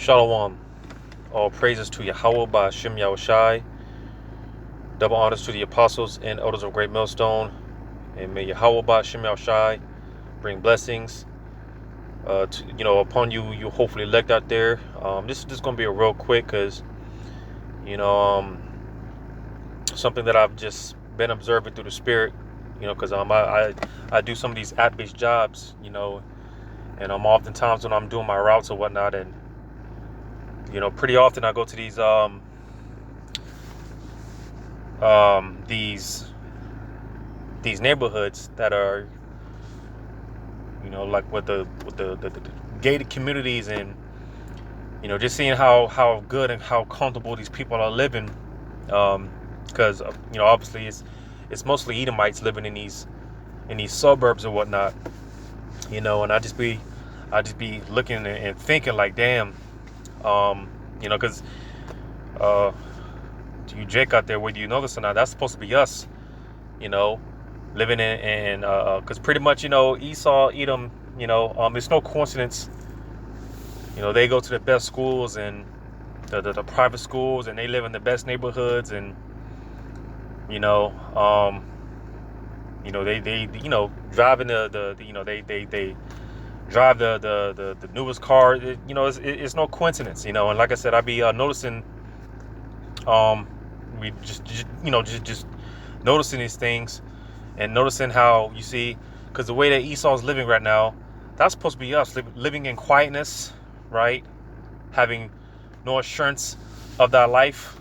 Shalom. All praises to Yahweh by Hashem Yahushai. Double honors to the apostles and elders of Great Millstone. And may Yahweh by Hashem Yahushai bring blessings upon you hopefully elect out there. This is just going to be a real quick because, something that I've just been observing through the spirit, because I do some of these app-based jobs, and I'm oftentimes when I'm doing my routes or whatnot, and pretty often I go to these neighborhoods that are, like with the gated communities, and just seeing how good and how comfortable these people are living, because obviously it's mostly Edomites living in these suburbs or whatnot, and I just be looking and thinking like, damn, because to you Jake out there, whether you know this or not, that's supposed to be us, living in because pretty much Esau, Edom, it's no coincidence, they go to the best schools and the private schools, and they live in the best neighborhoods, and they driving they drive the newest car. It's no coincidence, and like I said, I be noticing, we just noticing these things, and noticing how, you see, because the way that Esau's living right now, that's supposed to be us, living in quietness, right? Having no assurance of thy life,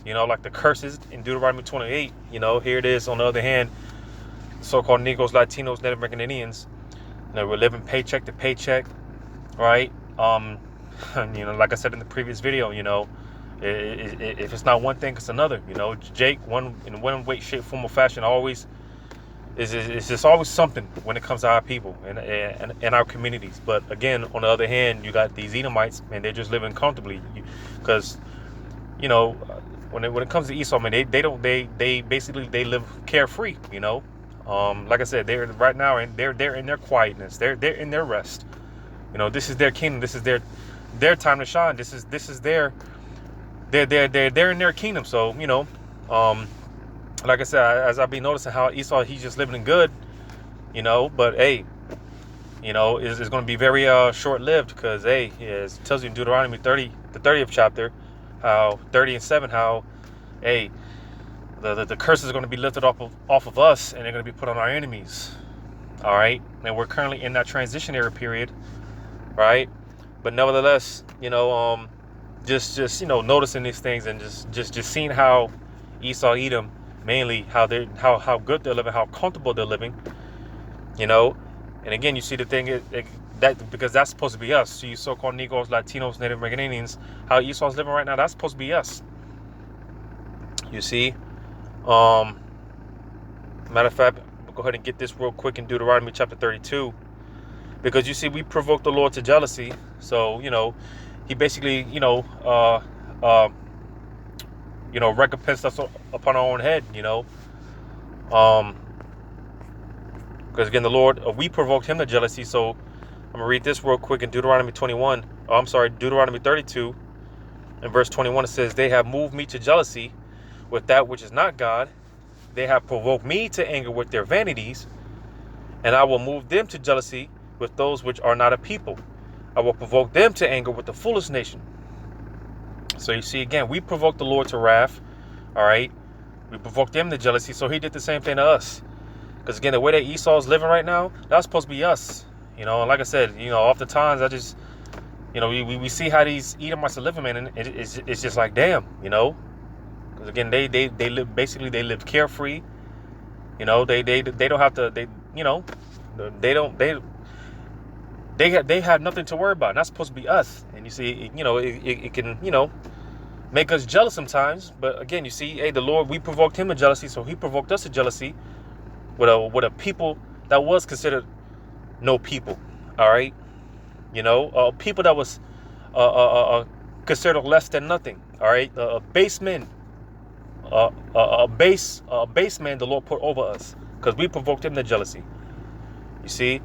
like the curses in Deuteronomy 28. Here it is. On the other hand, so-called Negroes, Latinos, Native American Indians, we're living paycheck to paycheck, right? Like I said in the previous video, if it's not one thing, it's another. Jake, in one way, shape, form, or fashion, always it's just always something when it comes to our people and our communities. But again, on the other hand, you got these Edomites, man, they're just living comfortably, because when it comes to Esau, man, they basically live carefree. Like I said, they're right now, and they're in their quietness, they're in their rest. This is their kingdom, this is their time to shine, this is they're in their kingdom. So like I said, as I've been noticing how Esau, he's just living good, but hey, it's going to be very short-lived, because hey, it tells you in Deuteronomy 30, the 30th chapter, how 30 and 7, how hey, the curses are going to be lifted off of us, and they're going to be put on our enemies. All right, and we're currently in that transitionary period, right? But nevertheless, just noticing these things, and just seeing how Esau, Edom, mainly how good they're living, how comfortable they're living, and again, you see the thing that because that's supposed to be us. So you so-called Negroes, Latinos, Native American Indians, how Esau's living right now, that's supposed to be us. You see, matter of fact, we'll go ahead and get this real quick in Deuteronomy chapter 32, because you see, we provoke the Lord to jealousy. So he basically recompensed us upon our own head, because again, the Lord, we provoked him to jealousy. So I'm gonna read this real quick in Deuteronomy 32 and verse 21. It says, they have moved me to jealousy with that which is not God. They have provoked me to anger with their vanities, and I will move them to jealousy with those which are not a people. I will provoke them to anger with the foolish nation. So you see, again, we provoked the Lord to wrath. All right, we provoked them to jealousy, so he did the same thing to us. Because again, the way that Esau is living right now, that's supposed to be us. And like I said, oftentimes I just, we see how these Edomites are living, man, and it's just like, damn, because again, they live, basically they live carefree. They don't have to, they have nothing to worry about. And that's supposed to be us. And you see, it can, make us jealous sometimes. But again, you see, hey, the Lord, we provoked him to jealousy, so he provoked us to jealousy with a people that was considered no people. All right, people that was considered less than nothing. All right, base men, base man, the Lord put over us, because we provoked him to jealousy. You see,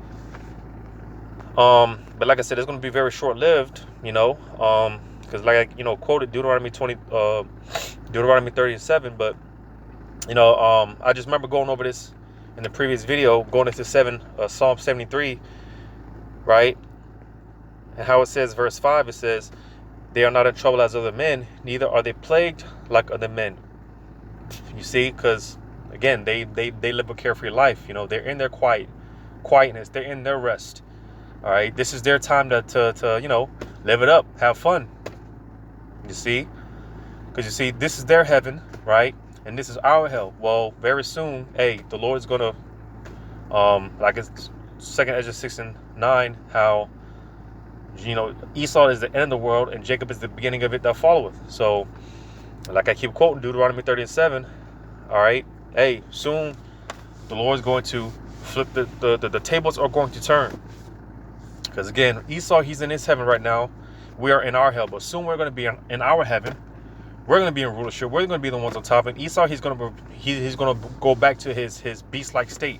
But like I said, it's going to be very short-lived, because like I, quoted Deuteronomy 30:7. But I just remember going over this in the previous video, going into Psalm 73, right? And how it says, verse 5, it says, "They are not in trouble as other men, neither are they plagued like other men." You see, because again, they live a carefree life. They're in their quietness. They're in their rest. All right, this is their time to live it up, have fun. You see, because you see, this is their heaven, right? And this is our hell. Well, very soon, the Lord's gonna, like it's 2 Ezra 6:9, how Esau is the end of the world and Jacob is the beginning of it that followeth. So, like I keep quoting Deuteronomy 30:7, all right, soon the Lord's going to flip the tables are going to turn. Because again, Esau, he's in his heaven right now. We are in our hell, but soon we're going to be in our heaven. We're going to be in rulership. We're going to be the ones on top. And Esau, he's going to go back to his beast-like state.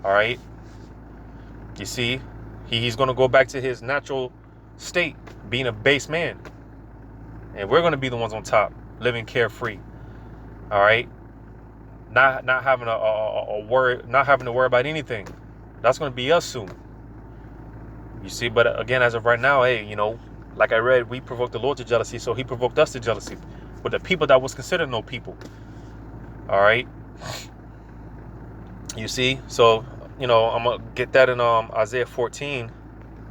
All right. You see, he's going to go back to his natural state, being a base man. And we're going to be the ones on top, living carefree. All right. Not having a worry, not having to worry about anything. That's going to be us soon. You see, but again, as of right now, like I read, we provoked the Lord to jealousy, so he provoked us to jealousy. But the people that was considered no people. All right. You see, so, I'm going to get that in Isaiah 14.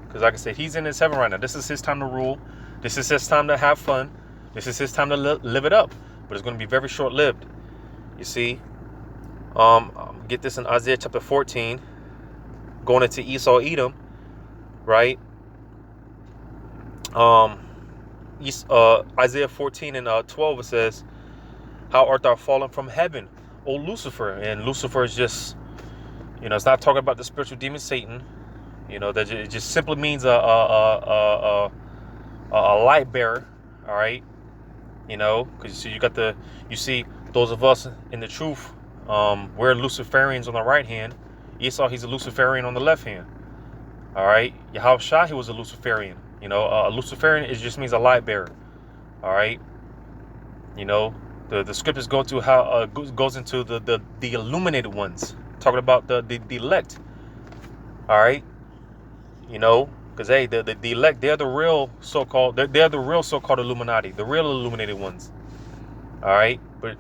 Because like I said, he's in his heaven right now. This is his time to rule. This is his time to have fun. This is his time to live it up. But it's going to be very short-lived. You see, get this in Isaiah chapter 14, going into Esau, Edom, right? Isaiah 14:12, it says, "How art thou fallen from heaven, O Lucifer?" And Lucifer is just, it's not talking about the spiritual demon Satan. That it just simply means a light bearer. All right, because you see those of us in the truth, we're Luciferians on the right hand. Esau, he's a Luciferian on the left hand. All right, Yahushua, he was a Luciferian. A Luciferian, it just means a light bearer. All right, the scriptures go to how goes into the illuminated ones, talking about the elect. All right, because the elect, they're the real so-called Illuminati, the real illuminated ones. All right, but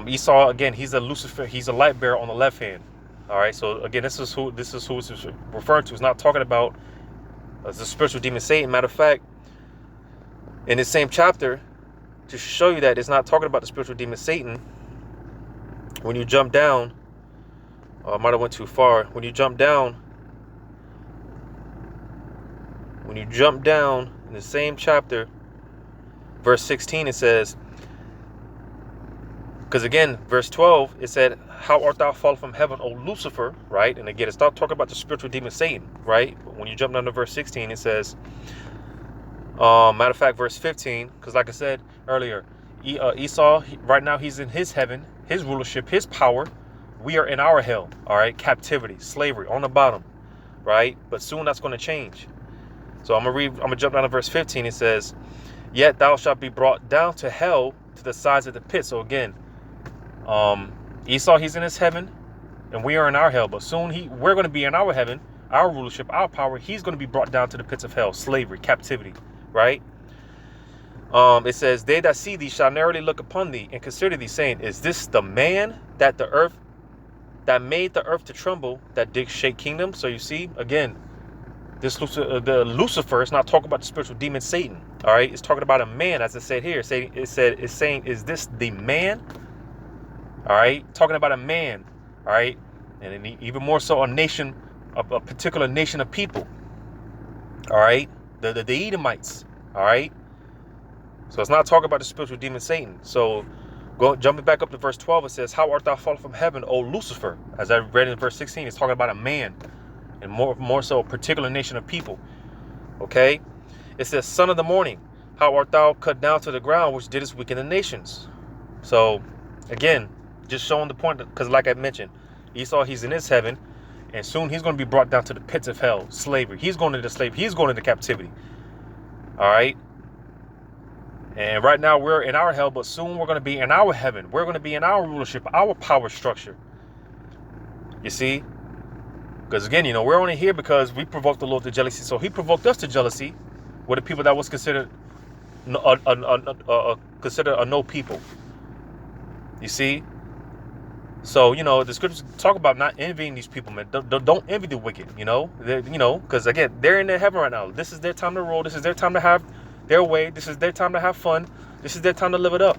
Esau, again, he's a Lucifer, he's a light bearer on the left hand. All right, so again, this is who it's referring to. It's not talking about the spiritual demon Satan. Matter of fact, in this same chapter, to show you that it's not talking about the spiritual demon Satan, when you jump down, I might have went too far. When you jump down in the same chapter, verse 16, it says, because again, verse 12, it said, "How art thou fallen from heaven, O Lucifer?" Right? And again, it's not talking about the spiritual demon Satan, right? But when you jump down to verse 16, it says, matter of fact, verse 15, because like I said earlier, Esau, right now he's in his heaven, his rulership, his power. We are in our hell, all right? Captivity, slavery, on the bottom, right? But soon that's going to change. So I'm going to jump down to verse 15. It says, "Yet thou shalt be brought down to hell, to the sides of the pit." So again, Esau, he's in his heaven, and we are in our hell. But soon we're going to be in our heaven, our rulership, our power. He's going to be brought down to the pits of hell, slavery, captivity, right? It says, "They that see thee shall narrowly look upon thee, and consider thee, saying, Is this the man that made the earth to tremble, that did shake kingdom?" So you see, again, the Lucifer is not talking about the spiritual demon Satan. All right, it's talking about a man, as it said here. It's saying, "Is this the man?" All right, talking about a man. All right, and even more so, a nation, a particular nation of people. All right, the Edomites. All right, so it's not talking about the spiritual demon Satan. So jumping back up to verse 12, it says, "How art thou fallen from heaven, O Lucifer?" As I read in verse 16, it's talking about a man, and more so a particular nation of people. Okay, it says, "Son of the morning, how art thou cut down to the ground, which didst weaken the nations?" So again, just showing the point, because like I mentioned, Esau, he's in his heaven, And soon he's going to be brought down to the pits of hell, slavery. He's going into slavery. He's going into captivity. All right. And right now we're in our hell, but soon we're going to be in our heaven. We're going to be in our rulership, our power structure. You see? Because again, you know, we're only here because we provoked the Lord to jealousy. So he provoked us to jealousy with the people that was considered a no people. You see? So, you know, the scriptures talk about not envying these people, man. Don't envy the wicked, you know? Because again, they're in their heaven right now. This is their time to rule. This is their time to have their way. This is their time to have fun. This is their time to live it up.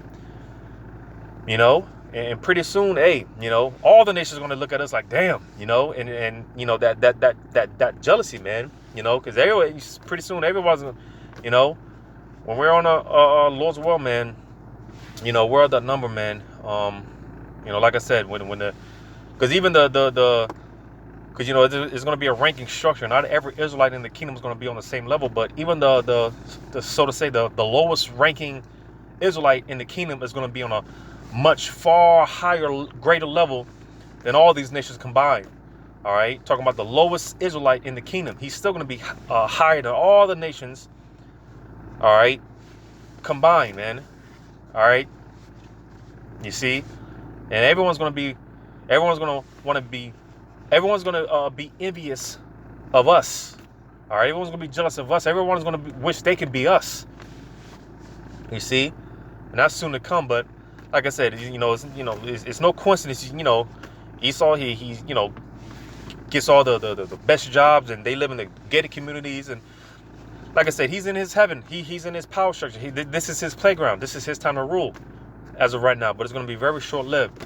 You know? And pretty soon, hey, you know, all the nations are going to look at us like, damn, you know, and you know, that jealousy, man, you know, because pretty soon everyone's, you know, when we're on a Lord's world, man, you know, we're the number, man. You know, like I said, because even because you know, it's going to be a ranking structure. Not every Israelite in the kingdom is going to be on the same level, but even the so to say the lowest ranking Israelite in the kingdom is going to be on a much far higher, greater level than all these nations combined. All right, talking about the lowest Israelite in the kingdom, he's still going to be higher than all the nations. All right, combined, man. All right, you see, and everyone's going to be envious of us. All right, everyone's going to be jealous of us. Everyone's going to wish they could be us. You see, and that's soon to come, but. Like I said, it's no coincidence. You know, Esau, he's you know, gets all the best jobs, and they live in the gated communities. And like I said, he's in his heaven. He's in his power structure. This is his playground. This is his time to rule, as of right now. But it's going to be very short lived.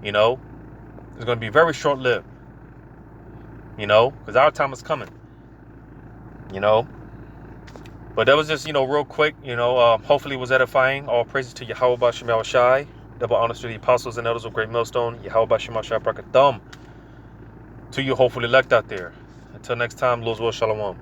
You know, it's going to be very short lived. You know, because our time is coming. You know. But that was just, you know, real quick, you know, hopefully it was edifying. All praises to Yahweh Bashem Shai. Double honors to the apostles and elders of Great Millstone. Yahweh Bashem Shai Brakathum. To you hopefully elect out there. Until next time, Lord's will, Shalom.